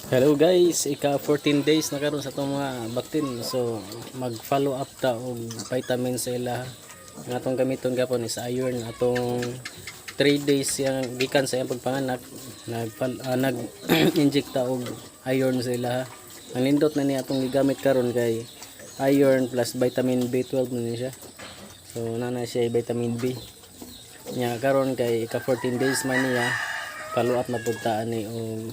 Hello guys, ika 14 days na karon sa itong mga baktin. So mag follow up ta og vitamin sa ila. Ang atong gamiton gapon is iron. Atong 3 days yang gikan sa iyang pagpanganak nag inject ta og iron sa ila. Ang nindot na ni atong gigamit karon kay iron plus vitamin B12 na ni siya. So nana siya vitamin B. Nya karon kay ika 14 days man niya follow up na pud ta ani og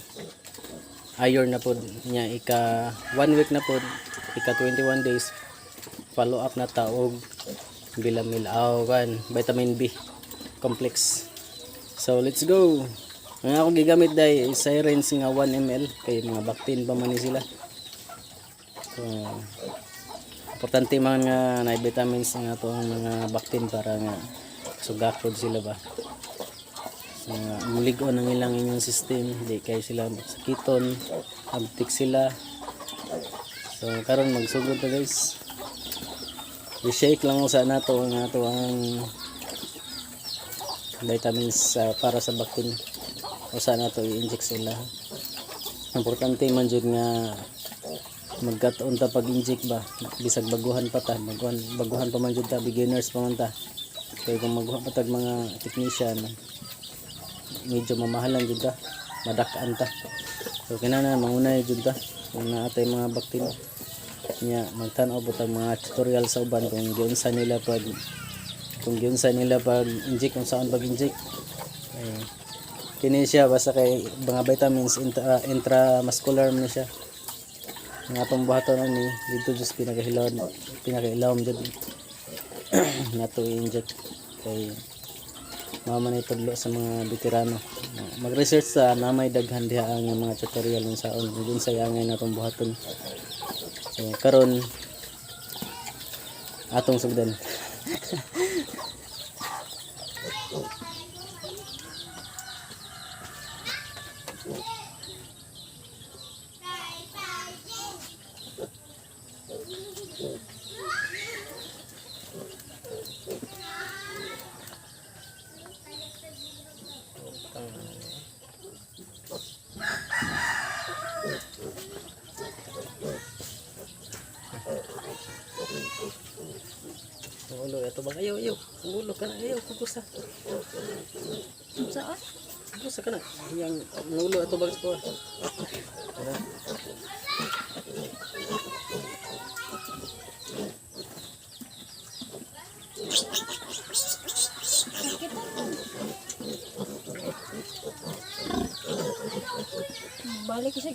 iron na pod nya ika 1 week na pod ika 21 days follow up na ta og bilamil kan vitamin B complex. So let's go. Ang ako gigamit dai is Sirens nga 1 ml kay mga baktin pa man ni sila. So importante man nga na vitamins nga to ang mga baktin para nga sugakod sila ba. Muligon ang ilang immune system, di kay sila sakiton, abtik sila. So karon magsugod ta guys. I-shake lang usa nato ang vitamins para sa baktin. Usa nato i-inject sila. Importante man jud nga magkataon ta pag-inject ba, bisag baguhan pa ta, baguhan pa man jud ta, beginners pa man ta. Kay kung maghuha pa tag mga technician medyo mamahalan jud ta, madak-an ta. So kinahanglan mangunay jud ta kung naatay mga baktin nya magtan-aw butang mga tutorial sa uban kung giunsa nila pag inject kung saan pag inject. Kini siya basta kay mga vitamins intramuscular man siya. Ang atong buhaton ani dito just pinakahilawom jud nato i-inject kay mama na itudlo sa mga veterano. Mag-research sa namay daghan diha ang mga tutorial ng saon dun sa yangay natong buhaton. So karon atong sugdan. Ulo ito bang ayaw ulo ka na ayaw kukusa saan kukusa ka na yang ulo ito bang ko balik siya